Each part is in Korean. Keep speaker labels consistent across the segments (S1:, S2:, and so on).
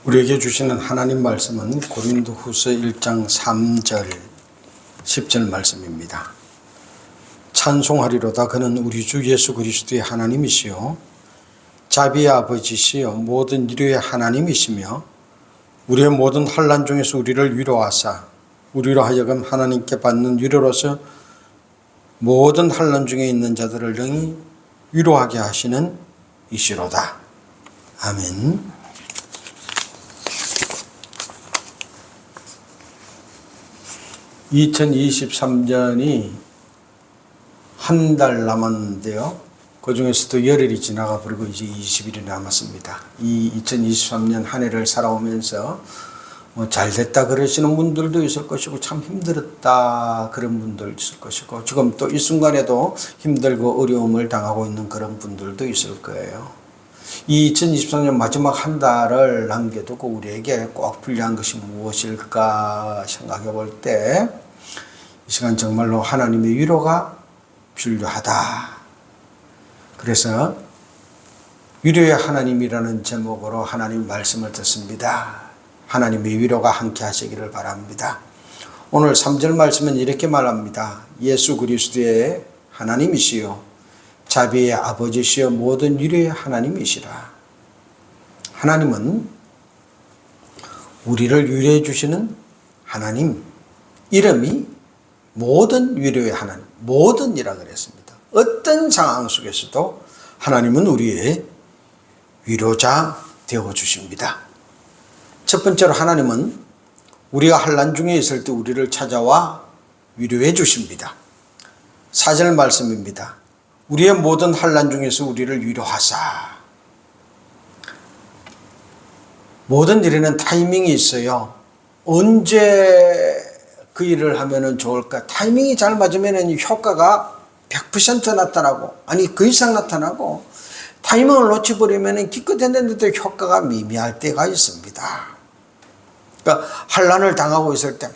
S1: 우리에게 주시는 하나님 말씀은 고린도후서 1장 3절 10절 말씀입니다. 찬송하리로다. 그는 우리 주 예수 그리스도의 하나님이시요 자비의 아버지시요 모든 인류의 하나님이시며 우리의 모든 환난 중에서 우리를 위로하사 우리로 하여금 하나님께 받는 위로로서 모든 환난 중에 있는 자들을 능히 위로하게 하시는 이시로다. 아멘. 2023년이 한 달 남았는데요. 그 중에서도 열흘이 지나가 버리고 이제 20일이 남았습니다. 이 2023년 한 해를 살아오면서 잘 됐다 그러시는 분들도 있을 것이고 참 힘들었다 그런 분들 있을 것이고 지금 또 이 순간에도 힘들고 어려움을 당하고 있는 그런 분들도 있을 거예요. 이 2023년 마지막 한 달을 남겨두고 우리에게 꼭 필요한 것이 무엇일까 생각해 볼 때 이 시간 정말로 하나님의 위로가 필요하다. 그래서 위로의 하나님이라는 제목으로 하나님 말씀을 듣습니다. 하나님의 위로가 함께 하시기를 바랍니다. 오늘 3절 말씀은 이렇게 말합니다. 예수 그리스도의 하나님이시요 자비의 아버지시여 모든 위로의 하나님이시라. 하나님은 우리를 위로해 주시는 하나님, 이름이 모든 위로의 하나님, 모든이라 그랬습니다. 어떤 상황 속에서도 하나님은 우리의 위로자 되어 주십니다. 첫 번째로 하나님은 우리가 환난 중에 있을 때 우리를 찾아와 위로해 주십니다. 4절 말씀입니다. 우리의 모든 환난 중에서 우리를 위로하사. 모든 일에는 타이밍이 있어요. 언제 그 일을 하면 좋을까? 타이밍이 잘 맞으면 효과가 100% 나타나고, 아니 그 이상 나타나고, 타이밍을 놓쳐버리면 기껏했는데도 효과가 미미할 때가 있습니다. 그러니까 환난을 당하고 있을 때, 막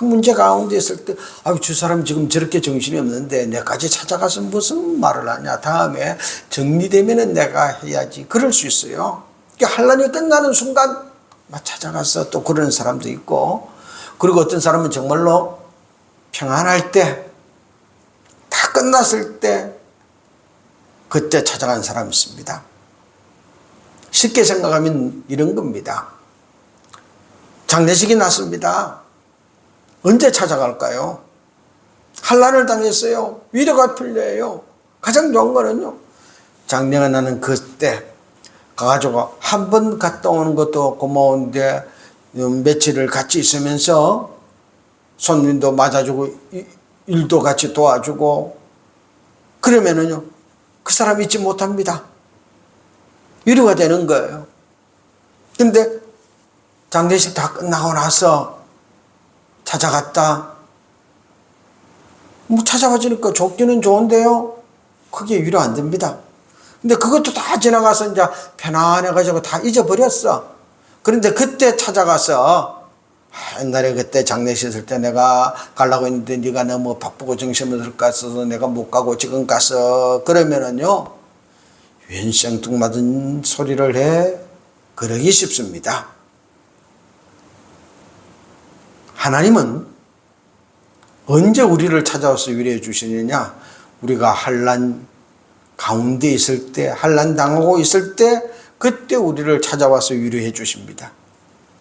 S1: 문제 가운데 있을 때, 아유 저 사람 지금 저렇게 정신이 없는데 내까지 찾아가서 무슨 말을 하냐? 다음에 정리되면은 내가 해야지. 그럴 수 있어요. 그러니까 환난이 끝나는 순간 막 찾아가서 또 그러는 사람도 있고, 그리고 어떤 사람은 정말로 평안할 때, 다 끝났을 때, 그때 찾아간 사람이 있습니다. 쉽게 생각하면 이런 겁니다. 장례식이 났습니다. 언제 찾아갈까요? 환난을 당했어요. 위로가 필요해요. 가장 좋은 거는요, 장례가 나는 그때 가가지고 한 번 갔다 오는 것도 고마운데 며칠을 같이 있으면서 손님도 맞아주고 일도 같이 도와주고 그러면은요 그 사람 잊지 못합니다. 위로가 되는 거예요. 근데 장례식 다 끝나고 나서 찾아갔다. 뭐 찾아가 주니까 좋기는 좋은데요, 그게 위로 안 됩니다. 근데 그것도 다 지나가서 이제 편안해가지고 다 잊어버렸어. 그런데 그때 찾아가서 옛날에 그때 장례식 했을 때 내가 가려고 했는데 네가 너무 바쁘고 정신없을 것 같아서 내가 못 가고 지금 갔어. 그러면은요 웬 생뚱맞은 소리를 해 그러기 쉽습니다. 하나님은 언제 우리를 찾아와서 위로해 주시느냐? 우리가 환난 가운데 있을 때, 환난 당하고 있을 때 그때 우리를 찾아와서 위로해 주십니다.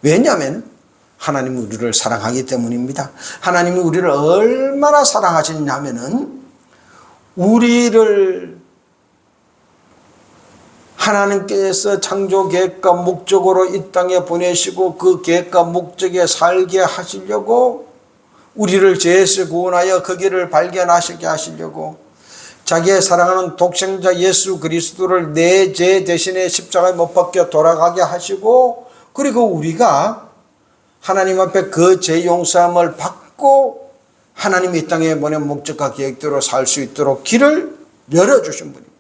S1: 왜냐하면 하나님은 우리를 사랑하기 때문입니다. 하나님이 우리를 얼마나 사랑하시냐면은 우리를 하나님께서 창조 계획과 목적으로 이 땅에 보내시고 그 계획과 목적에 살게 하시려고 우리를 죄에서 구원하여 그 길을 발견하시게 하시려고 자기의 사랑하는 독생자 예수 그리스도를 내 죄 대신에 십자가에 못 박혀 돌아가게 하시고, 그리고 우리가 하나님 앞에 그 죄 용서함을 받고 하나님이 이 땅에 보낸 목적과 계획대로 살 수 있도록 길을 열어주신 분입니다.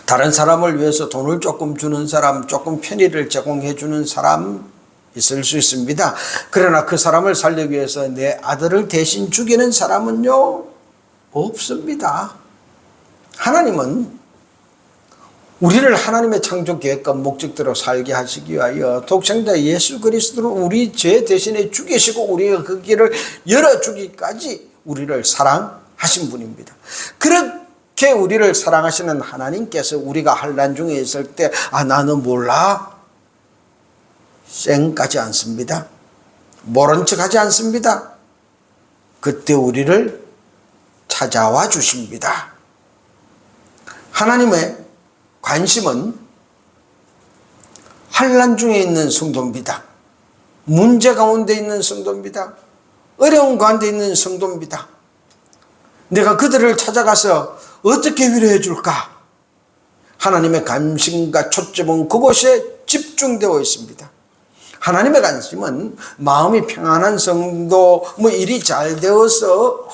S1: 다른 사람을 위해서 돈을 조금 주는 사람, 조금 편의를 제공해 주는 사람 있을 수 있습니다. 그러나 그 사람을 살리기 위해서 내 아들을 대신 죽이는 사람은요 없습니다. 하나님은 우리를 하나님의 창조 계획과 목적대로 살게 하시기 위하여 독생자 예수 그리스도를 우리 죄 대신에 죽이시고 우리가 그 길을 열어주기까지 우리를 사랑하신 분입니다. 그렇게 우리를 사랑하시는 하나님께서 우리가 환난 중에 있을 때 나는 몰라 쌩까지 않습니다. 모른 척하지 않습니다. 그때 우리를 찾아와 주십니다. 하나님의 관심은 환난 중에 있는 성도입니다. 문제 가운데 있는 성도입니다. 어려운 가운데 있는 성도입니다. 내가 그들을 찾아가서 어떻게 위로해 줄까? 하나님의 관심과 초점은 그곳에 집중되어 있습니다. 하나님의 관심은 마음이 평안한 성도, 일이 잘 되어서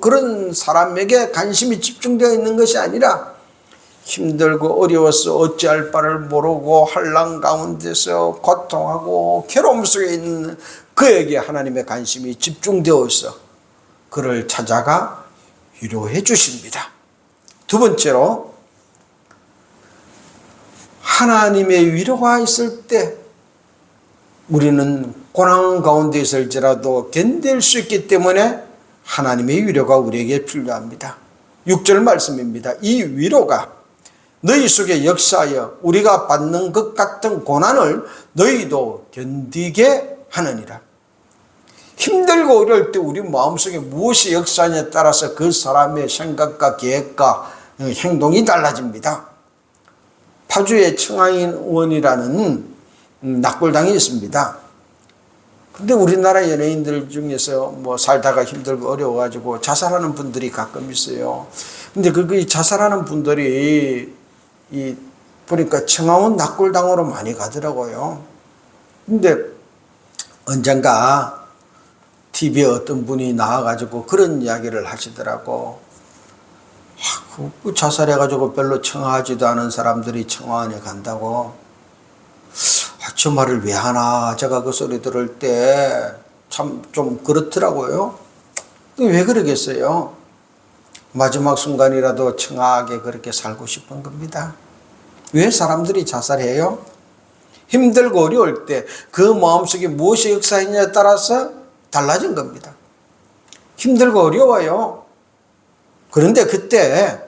S1: 그런 사람에게 관심이 집중되어 있는 것이 아니라 힘들고 어려워서 어찌할 바를 모르고 환난 가운데서 고통하고 괴로움 속에 있는 그에게 하나님의 관심이 집중되어 있어 그를 찾아가 위로해 주십니다. 두 번째로 하나님의 위로가 있을 때 우리는 고난 가운데 있을지라도 견딜 수 있기 때문에 하나님의 위로가 우리에게 필요합니다. 6절 말씀입니다. 이 위로가 너희 속에 역사하여 우리가 받는 것 같은 고난을 너희도 견디게 하느니라. 힘들고 어려울 때 우리 마음속에 무엇이 역사하냐에 따라서 그 사람의 생각과 계획과 행동이 달라집니다. 파주에 청하인원이라는 낙골당이 있습니다. 근데 우리나라 연예인들 중에서 살다가 힘들고 어려워가지고 자살하는 분들이 가끔 있어요. 근데 그 자살하는 분들이 보니까 청하원 낙골당으로 많이 가더라고요. 근데 언젠가 TV에 어떤 분이 나와가지고 그런 이야기를 하시더라고. 자살해가지고 별로 청하지도 않은 사람들이 청하원에 간다고. 저 말을 왜 하나. 제가 그 소리 들을 때 참 좀 그렇더라고요. 왜 그러겠어요? 마지막 순간이라도 청하게 그렇게 살고 싶은 겁니다. 왜 사람들이 자살해요? 힘들고 어려울 때 그 마음속에 무엇이 역사했냐에 따라서 달라진 겁니다. 힘들고 어려워요. 그런데 그때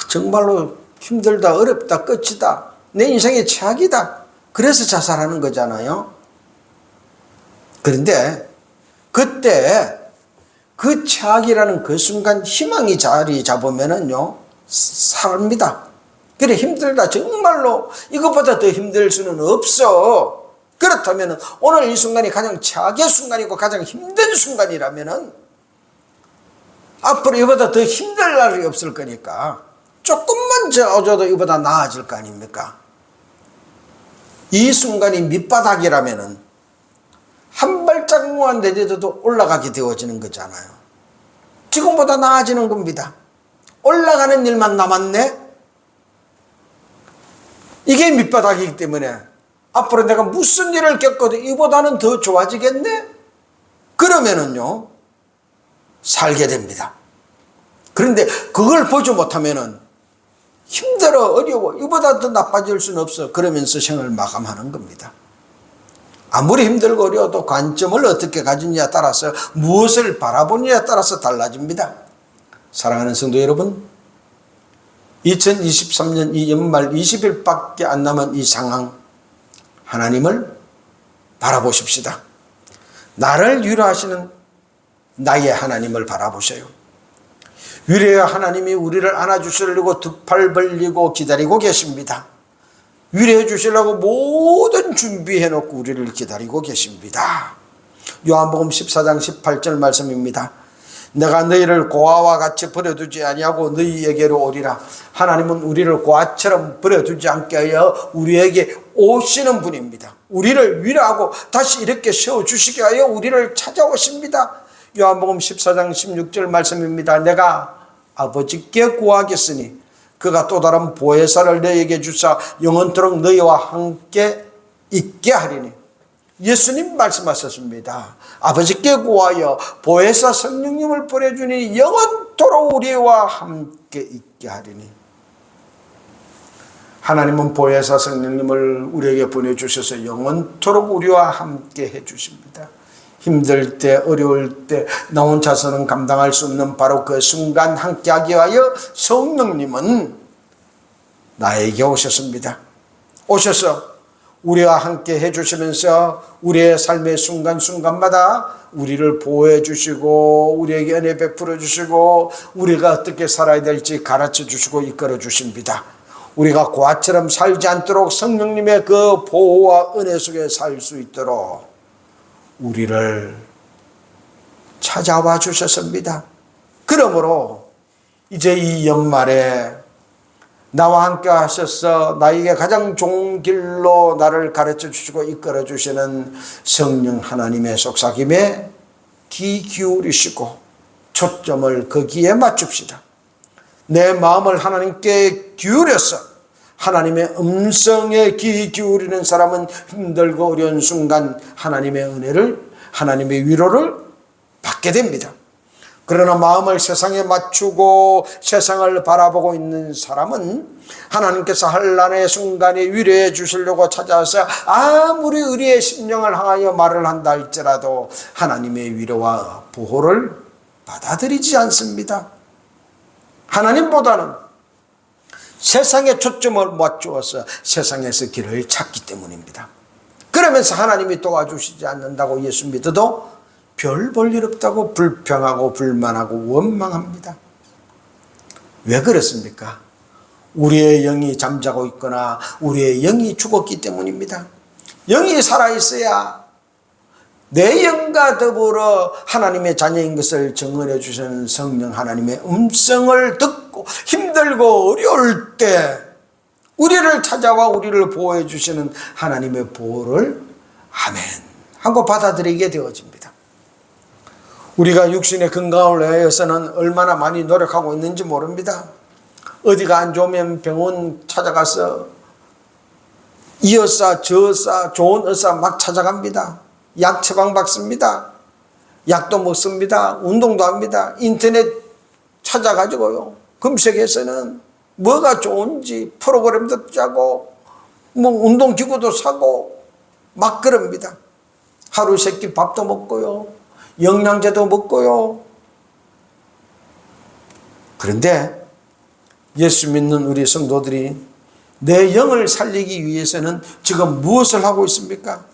S1: 정말로 힘들다, 어렵다, 끝이다, 내 인생의 최악이다, 그래서 자살하는 거잖아요. 그런데 그때 그 최악이라는 그 순간 희망이 자리 잡으면은요 삽니다. 그래, 힘들다, 정말로 이것보다 더 힘들 수는 없어. 그렇다면 오늘 이 순간이 가장 최악의 순간이고 가장 힘든 순간이라면 앞으로 이보다 더 힘들 날이 없을 거니까 조금만 저어줘도 이보다 나아질 거 아닙니까? 이 순간이 밑바닥이라면 한 발짝만 내려도 올라가게 되어지는 거잖아요. 지금보다 나아지는 겁니다. 올라가는 일만 남았네? 이게 밑바닥이기 때문에 앞으로 내가 무슨 일을 겪어도 이보다는 더 좋아지겠네? 그러면은요 살게 됩니다. 그런데 그걸 보지 못하면은 힘들어, 어려워, 이보다 더 나빠질 수는 없어, 그러면서 생을 마감하는 겁니다. 아무리 힘들고 어려워도 관점을 어떻게 가지느냐에 따라서, 무엇을 바라보느냐에 따라서 달라집니다. 사랑하는 성도 여러분, 2023년 이 연말 20일밖에 안 남은 이 상황, 하나님을 바라보십시다. 나를 위로하시는 나의 하나님을 바라보세요. 위로의 하나님이 우리를 안아주시려고 두 팔 벌리고 기다리고 계십니다. 위로해 주시려고 모든 준비해 놓고 우리를 기다리고 계십니다. 요한복음 14장 18절 말씀입니다. 내가 너희를 고아와 같이 버려두지 아니하고 너희에게로 오리라. 하나님은 우리를 고아처럼 버려두지 않게 하여 우리에게 오시는 분입니다. 우리를 위로하고 다시 이렇게 세워주시게 하여 우리를 찾아오십니다. 요한복음 14장 16절 말씀입니다. 내가 아버지께 구하겠으니 그가 또 다른 보혜사를 너희에게 주사 영원토록 너희와 함께 있게 하리니. 예수님 말씀하셨습니다. 아버지께 구하여 보혜사 성령님을 보내주니 영원토록 우리와 함께 있게 하리니. 하나님은 보혜사 성령님을 우리에게 보내주셔서 영원토록 우리와 함께 해주십니다. 힘들 때, 어려울 때, 나 혼자서는 감당할 수 없는 바로 그 순간 함께하기 위하여 성령님은 나에게 오셨습니다. 오셔서 우리와 함께 해주시면서 우리의 삶의 순간순간마다 우리를 보호해 주시고 우리에게 은혜 베풀어 주시고 우리가 어떻게 살아야 될지 가르쳐 주시고 이끌어 주십니다. 우리가 고아처럼 살지 않도록 성령님의 그 보호와 은혜 속에 살 수 있도록 우리를 찾아와 주셨습니다. 그러므로 이제 이 연말에 나와 함께 하셔서 나에게 가장 좋은 길로 나를 가르쳐 주시고 이끌어 주시는 성령 하나님의 속삭임에 귀 기울이시고 초점을 거기에 맞춥시다. 내 마음을 하나님께 기울여서 하나님의 음성에 귀 기울이는 사람은 힘들고 어려운 순간 하나님의 은혜를, 하나님의 위로를 받게 됩니다. 그러나 마음을 세상에 맞추고 세상을 바라보고 있는 사람은 하나님께서 환난의 순간에 위로해 주시려고 찾아와서 아무리 의리의 심령을 향하여 말을 한다 할지라도 하나님의 위로와 보호를 받아들이지 않습니다. 하나님보다는 세상에 초점을 맞추어서 세상에서 길을 찾기 때문입니다. 그러면서 하나님이 도와주시지 않는다고 예수 믿어도 별 볼 일 없다고 불평하고 불만하고 원망합니다. 왜 그렇습니까? 우리의 영이 잠자고 있거나 우리의 영이 죽었기 때문입니다. 영이 살아있어야 내 영과 더불어 하나님의 자녀인 것을 증언해 주시는 성령 하나님의 음성을 듣고 힘들고 어려울 때 우리를 찾아와 우리를 보호해 주시는 하나님의 보호를 아멘 하고 받아들이게 되어집니다. 우리가 육신의 건강을 위해서는 얼마나 많이 노력하고 있는지 모릅니다. 어디가 안 좋으면 병원 찾아가서 이 의사 저 의사 좋은 의사 막 찾아갑니다. 약 처방 받습니다. 약도 먹습니다. 운동도 합니다. 인터넷 찾아가지고요 검색해서는 뭐가 좋은지 프로그램도 짜고 뭐 운동기구도 사고 막 그럽니다. 하루 세 끼 밥도 먹고요 영양제도 먹고요. 그런데 예수 믿는 우리 성도들이 내 영을 살리기 위해서는 지금 무엇을 하고 있습니까?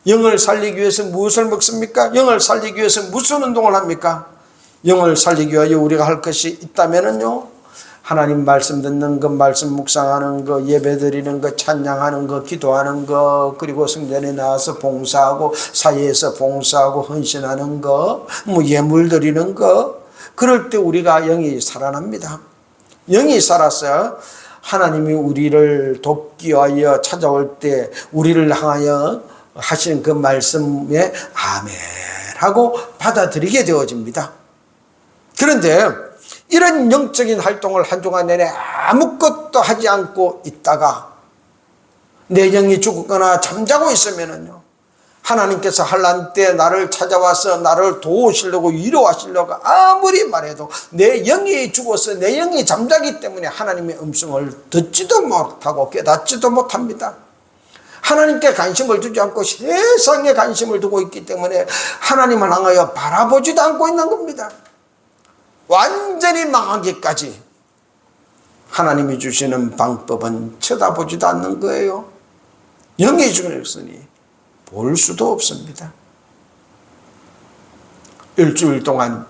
S1: 영을 살리기 위해서 무엇을 먹습니까? 영을 살리기 위해서 무슨 운동을 합니까? 영을 살리기 위하여 우리가 할 것이 있다면은요, 하나님 말씀 듣는 것, 말씀 묵상하는 것, 예배 드리는 것, 찬양하는 것, 기도하는 것, 그리고 성전에 나와서 봉사하고 사회에서 봉사하고 헌신하는 것, 뭐 예물 드리는 것, 그럴 때 우리가 영이 살아납니다. 영이 살아서 하나님이 우리를 돕기 위하여 찾아올 때 우리를 향하여 하시는 그 말씀에 아멘 하고 받아들이게 되어집니다. 그런데 이런 영적인 활동을 한 주간 내내 아무것도 하지 않고 있다가 내 영이 죽거나 잠자고 있으면은요, 하나님께서 환난 때 나를 찾아와서 나를 도우시려고 위로하시려고 아무리 말해도 내 영이 죽어서 내 영이 잠자기 때문에 하나님의 음성을 듣지도 못하고 깨닫지도 못합니다. 하나님께 관심을 두지 않고 세상에 관심을 두고 있기 때문에 하나님을 향하여 바라보지도 않고 있는 겁니다. 완전히 망하기까지 하나님이 주시는 방법은 쳐다보지도 않는 거예요. 영이 죽었으니 볼 수도 없습니다. 일주일 동안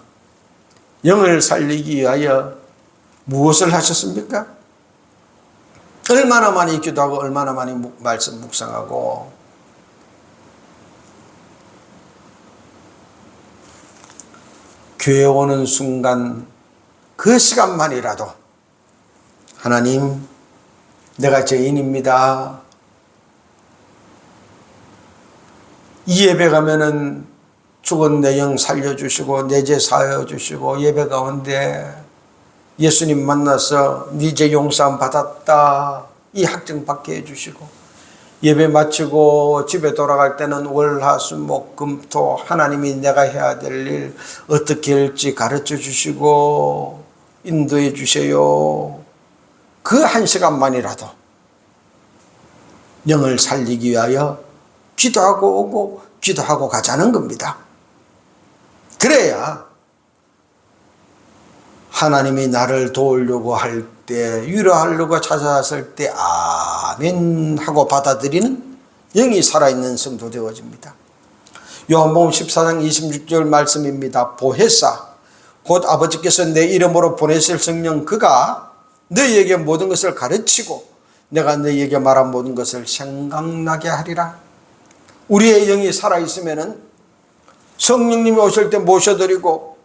S1: 영을 살리기 위하여 무엇을 하셨습니까? 얼마나 많이 기도하고 얼마나 많이 말씀 묵상하고 교회 오는 순간 그 시간만이라도 하나님, 내가 죄인입니다. 이 예배 가면은 죽은 내 영 살려주시고 내 죄 사하여주시고 예배 가운데 예수님 만나서 네 죄 용서함 받았다 이 확증 받게 해주시고 예배 마치고 집에 돌아갈 때는 월, 화, 수, 목, 금, 토 하나님이 내가 해야 될 일 어떻게 할지 가르쳐 주시고 인도해 주세요. 그 한 시간만이라도 영을 살리기 위하여 기도하고 오고 기도하고 가자는 겁니다. 그래야 하나님이 나를 도우려고 할 때, 위로하려고 찾아왔을 때 아멘 하고 받아들이는 영이 살아있는 성도 되어집니다. 요한복음 14장 26절 말씀입니다. 보혜사 곧 아버지께서 내 이름으로 보내실 성령 그가 너희에게 모든 것을 가르치고 내가 너희에게 말한 모든 것을 생각나게 하리라. 우리의 영이 살아있으면 성령님이 오실 때 모셔드리고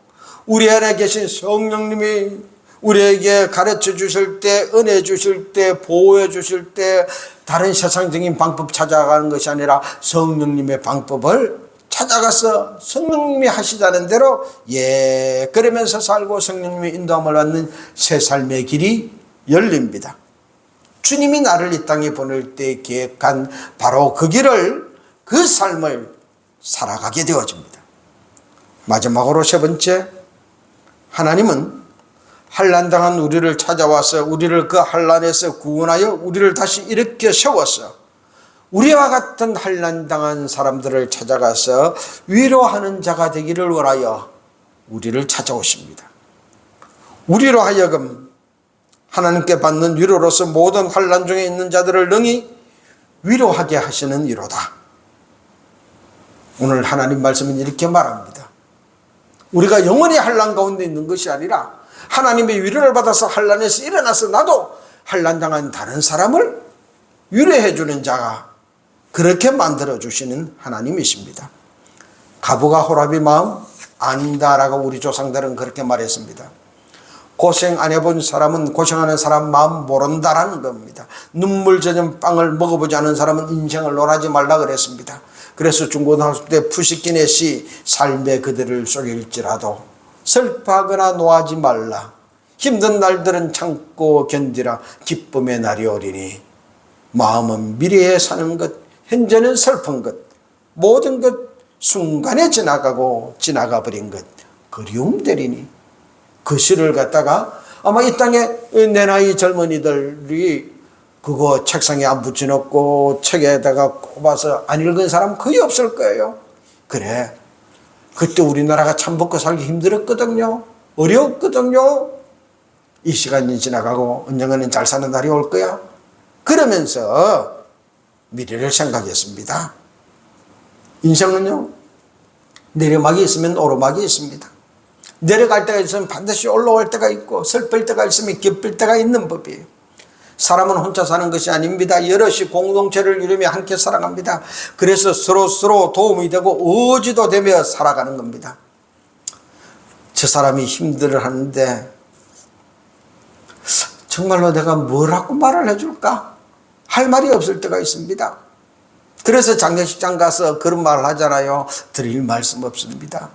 S1: 우리 안에 계신 성령님이 우리에게 가르쳐 주실 때, 은혜 주실 때, 보호해 주실 때 다른 세상적인 방법 찾아가는 것이 아니라 성령님의 방법을 찾아가서 성령님이 하시자는 대로 그러면서 살고 성령님의 인도함을 받는 새 삶의 길이 열립니다. 주님이 나를 이 땅에 보낼 때 계획한 바로 그 길을, 그 삶을 살아가게 되어집니다. 마지막으로 세 번째, 하나님은 환난당한 우리를 찾아와서 우리를 그 환난에서 구원하여 우리를 다시 일으켜 세워서 우리와 같은 환난당한 사람들을 찾아가서 위로하는 자가 되기를 원하여 우리를 찾아오십니다. 우리로 하여금 하나님께 받는 위로로서 모든 환난 중에 있는 자들을 능히 위로하게 하시는 위로다. 오늘 하나님 말씀은 이렇게 말합니다. 우리가 영원히 환난 가운데 있는 것이 아니라 하나님의 위로를 받아서 환난에서 일어나서 나도 환난당한 다른 사람을 위로해 주는 자가 그렇게 만들어 주시는 하나님이십니다. 가부가 호랍이 마음 아닌다라고 우리 조상들은 그렇게 말했습니다. 고생 안 해본 사람은 고생하는 사람 마음 모른다라는 겁니다. 눈물 젖은 빵을 먹어보지 않은 사람은 인생을 논하지 말라 그랬습니다. 그래서 중고등학교 때 푸시킨의 시 삶의 그들을 속일지라도 슬퍼하거나 노하지 말라. 힘든 날들은 참고 견디라. 기쁨의 날이 오리니. 마음은 미래에 사는 것, 현재는 슬픈 것, 모든 것 순간에 지나가고 지나가 버린 것 그리움 되리니. 그 시를 갖다가 아마 이 땅에 내 나이 젊은이들이 그거 책상에 안 붙여놓고 책에다가 꼽아서 안 읽은 사람 거의 없을 거예요. 그래, 그때 우리나라가 참 먹고 살기 힘들었거든요. 어려웠거든요. 이 시간이 지나가고 언젠가는 잘 사는 날이 올 거야. 그러면서 미래를 생각했습니다. 인생은요, 내리막이 있으면 오르막이 있습니다. 내려갈 때가 있으면 반드시 올라올 때가 있고 슬플 때가 있으면 기쁠 때가 있는 법이에요. 사람은 혼자 사는 것이 아닙니다. 여럿이 공동체를 이루며 함께 살아갑니다. 그래서 서로 도움이 되고 의지도 되며 살아가는 겁니다. 저 사람이 힘들어하는데 정말로 내가 뭐라고 말을 해줄까? 할 말이 없을 때가 있습니다. 그래서 장례식장 가서 그런 말을 하잖아요. 드릴 말씀 없습니다.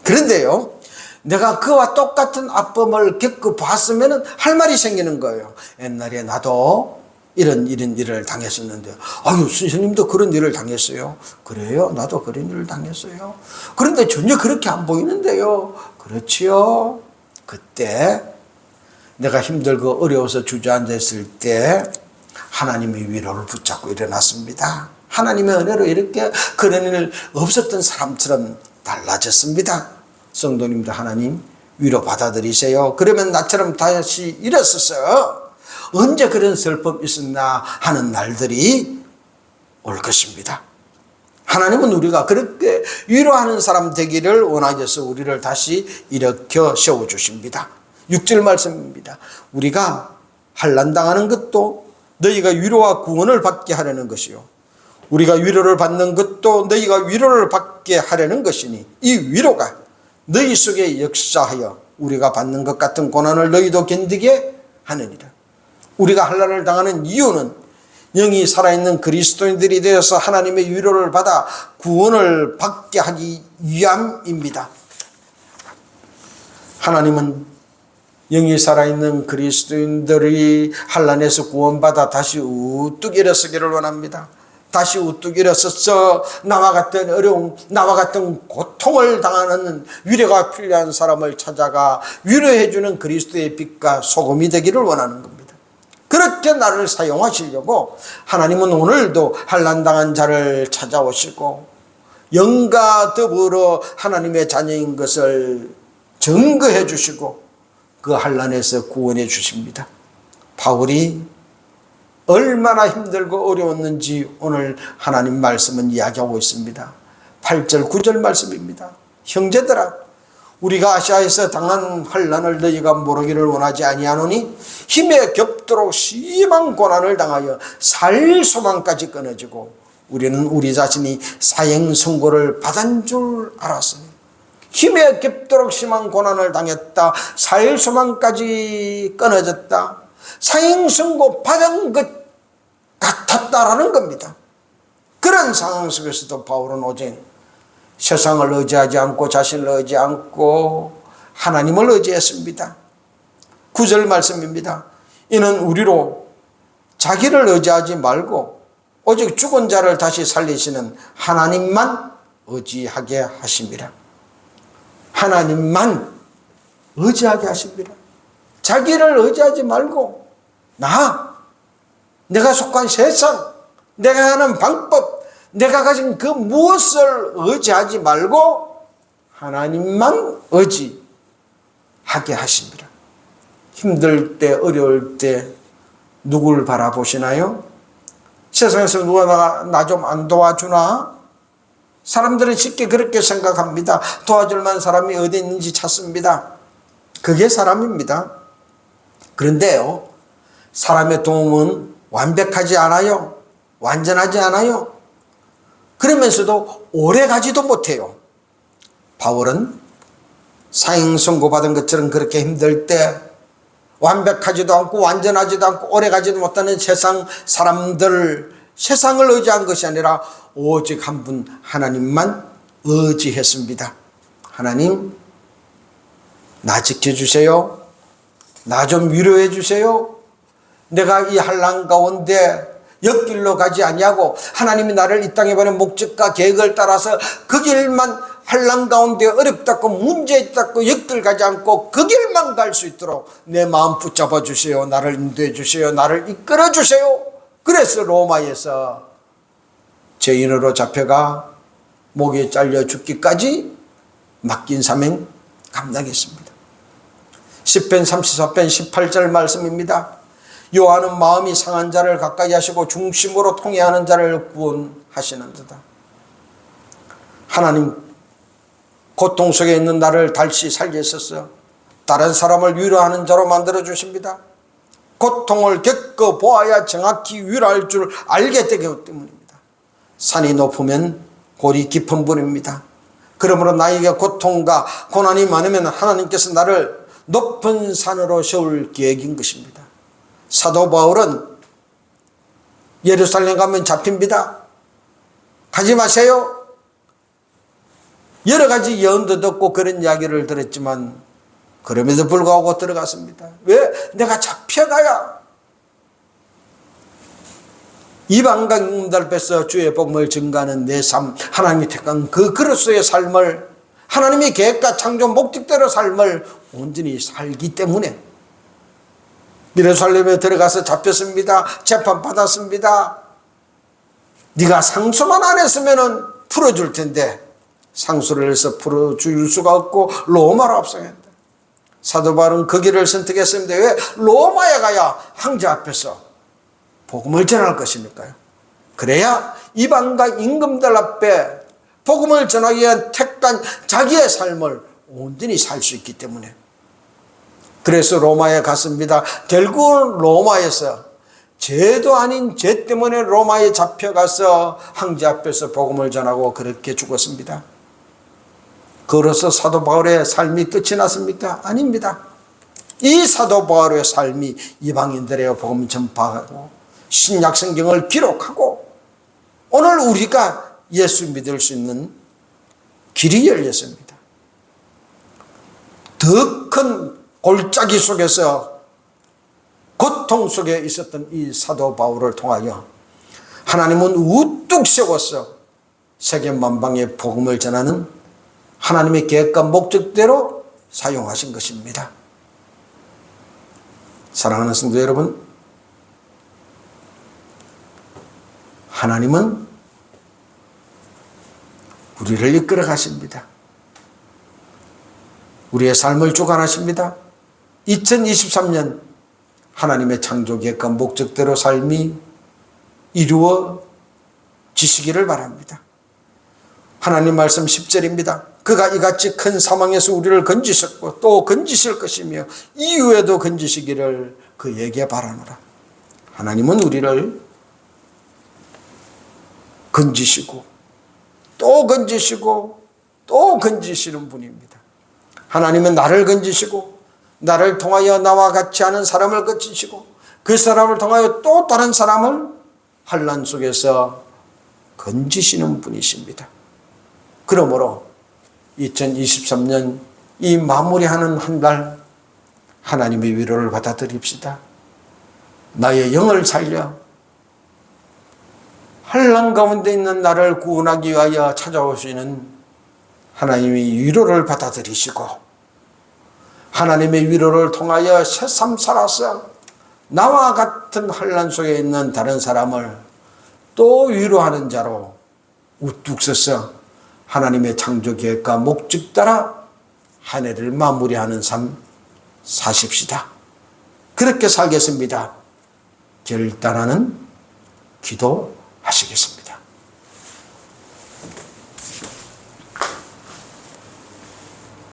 S1: 그런데요, 내가 그와 똑같은 아픔을 겪어봤으면 할 말이 생기는 거예요. 옛날에 나도 이런 일을 당했었는데, 아유, 선생님도 그런 일을 당했어요. 그래요? 나도 그런 일을 당했어요. 그런데 전혀 그렇게 안 보이는데요. 그렇지요. 그때 내가 힘들고 어려워서 주저앉았을 때 하나님의 위로를 붙잡고 일어났습니다. 하나님의 은혜로 이렇게 그런 일 없었던 사람처럼 달라졌습니다. 성도님도 하나님 위로 받아들이세요. 그러면 나처럼 다시 일어서서 언제 그런 슬픔이 있었나 하는 날들이 올 것입니다. 하나님은 우리가 그렇게 위로하는 사람 되기를 원하셔서 우리를 다시 일으켜 세워주십니다. 6절 말씀입니다. 우리가 환난당하는 것도 너희가 위로와 구원을 받게 하려는 것이요, 우리가 위로를 받는 것도 너희가 위로를 받게 하려는 것이니 이 위로가 너희 속에 역사하여 우리가 받는 것 같은 고난을 너희도 견디게 하느니라. 우리가 환난을 당하는 이유는 영이 살아있는 그리스도인들이 되어서 하나님의 위로를 받아 구원을 받게 하기 위함입니다. 하나님은 영이 살아있는 그리스도인들이 환난에서 구원받아 다시 우뚝 일어서기를 원합니다. 다시 우뚝 일어서서 나와 같은 어려움, 나와 같은 고통을 당하는 위로가 필요한 사람을 찾아가 위로해주는 그리스도의 빛과 소금이 되기를 원하는 겁니다. 그렇게 나를 사용하시려고 하나님은 오늘도 환난당한 자를 찾아오시고 영과 더불어 하나님의 자녀인 것을 증거해 주시고 그 환난에서 구원해 주십니다. 바울이 얼마나 힘들고 어려웠는지 오늘 하나님 말씀은 이야기하고 있습니다. 8절 9절 말씀입니다. 형제들아, 우리가 아시아에서 당한 환난을 너희가 모르기를 원하지 아니하노니 힘에 겹도록 심한 고난을 당하여 살 소망까지 끊어지고 우리는 우리 자신이 사형 선고를 받은 줄 알았으니 힘에 겹도록 심한 고난을 당했다. 살 소망까지 끊어졌다. 사형 선고 받은 것 같았다라는 겁니다. 그런 상황 속에서도 바울은 오직 세상을 의지하지 않고 자신을 의지하지 않고 하나님을 의지했습니다. 9절 말씀입니다. 이는 우리로 자기를 의지하지 말고 오직 죽은 자를 다시 살리시는 하나님만 의지하게 하심이라. 하나님만 의지하게 하십니다. 자기를 의지하지 말고 내가 속한 세상, 내가 하는 방법, 내가 가진 그 무엇을 의지하지 말고 하나님만 의지하게 하십니다. 힘들 때, 어려울 때 누굴 바라보시나요? 세상에서 누가 나 좀 안 도와주나? 사람들은 쉽게 그렇게 생각합니다. 도와줄 만한 사람이 어디 있는지 찾습니다. 그게 사람입니다. 그런데요, 사람의 도움은 완벽하지 않아요. 완전하지 않아요. 그러면서도 오래 가지도 못해요. 바울은 사형 선고받은 것처럼 그렇게 힘들 때 완벽하지도 않고 완전하지도 않고 오래 가지도 못하는 세상 사람들, 세상을 의지한 것이 아니라 오직 한 분 하나님만 의지했습니다. 하나님, 나 지켜주세요. 나 좀 위로해 주세요. 내가 이 환난 가운데 옆길로 가지 아니하고 하나님이 나를 이 땅에 보낸 목적과 계획을 따라서 그 길만 환난 가운데 어렵다고 문제 있다고 옆길 가지 않고 그 길만 갈 수 있도록 내 마음 붙잡아 주세요. 나를 인도해 주세요. 나를 이끌어 주세요. 그래서 로마에서 죄인으로 잡혀가 목에 잘려 죽기까지 맡긴 사명 감당했습니다. 시편 34편 18절 말씀입니다. 여호와는 마음이 상한 자를 가까이 하시고 중심으로 통회하는 자를 구원하시는도다. 하나님, 고통 속에 있는 나를 다시 살리셔서 다른 사람을 위로하는 자로 만들어 주십니다. 고통을 겪어보아야 정확히 위로할 줄 알게 되기 때문입니다. 산이 높으면 골이 깊은 분입니다. 그러므로 나에게 고통과 고난이 많으면 하나님께서 나를 높은 산으로 세울 계획인 것입니다. 사도 바울은 예루살렘 가면 잡힙니다. 가지 마세요. 여러 가지 예언도 듣고 그런 이야기를 들었지만 그럼에도 불구하고 들어갔습니다. 왜? 내가 잡혀가야 이방과 임금들 앞에서 주의 복음을 증거하는 내 삶, 하나님이 택한 그 그리스도의 삶을, 하나님의 계획과 창조 목적대로 삶을 온전히 살기 때문에 예루살렘에 들어가서 잡혔습니다. 재판받았습니다. 네가 상소만 안 했으면 풀어줄 텐데 상소를 해서 풀어줄 수가 없고 로마로 압송했다. 사도 바울은 그 길을 선택했습니다. 왜? 로마에 가야 황제 앞에서 복음을 전할 것이니까요. 그래야 이방과 임금들 앞에 복음을 전하기 위한 택한 자기의 삶을 온전히 살 수 있기 때문에. 그래서 로마에 갔습니다. 결국은 로마에서 죄도 아닌 죄 때문에 로마에 잡혀가서 황제 앞에서 복음을 전하고 그렇게 죽었습니다. 그로서 사도 바울의 삶이 끝이 났습니까? 아닙니다. 이 사도 바울의 삶이 이방인들의 복음 전파하고 신약 성경을 기록하고 오늘 우리가 예수 믿을 수 있는 길이 열렸습니다. 더 큰 골짜기 속에서 고통 속에 있었던 이 사도 바울을 통하여 하나님은 우뚝 세워서 세계 만방에 복음을 전하는 하나님의 계획과 목적대로 사용하신 것입니다. 사랑하는 성도 여러분, 하나님은 우리를 이끌어 가십니다. 우리의 삶을 주관하십니다. 2023년 하나님의 창조 계획과 목적대로 삶이 이루어지시기를 바랍니다. 하나님 말씀 10절입니다. 그가 이같이 큰 사망에서 우리를 건지셨고 또 건지실 것이며 이후에도 건지시기를 그에게 바라노라. 하나님은 우리를 건지시고 또 건지시고 또 건지시는 분입니다. 하나님은 나를 건지시고 나를 통하여 나와 같이 하는 사람을 건지시고 그 사람을 통하여 또 다른 사람을 환난 속에서 건지시는 분이십니다. 그러므로 2023년 이 마무리하는 한 달 하나님의 위로를 받아들입시다. 나의 영을 살려 환난 가운데 있는 나를 구원하기 위하여 찾아오시는 하나님의 위로를 받아들이시고 하나님의 위로를 통하여 새삼 살아서 나와 같은 환난 속에 있는 다른 사람을 또 위로하는 자로 우뚝 서서 하나님의 창조 계획과 목적 따라 한 해를 마무리하는 삶 사십시다. 그렇게 살겠습니다. 결단하는 기도 하시겠습니다.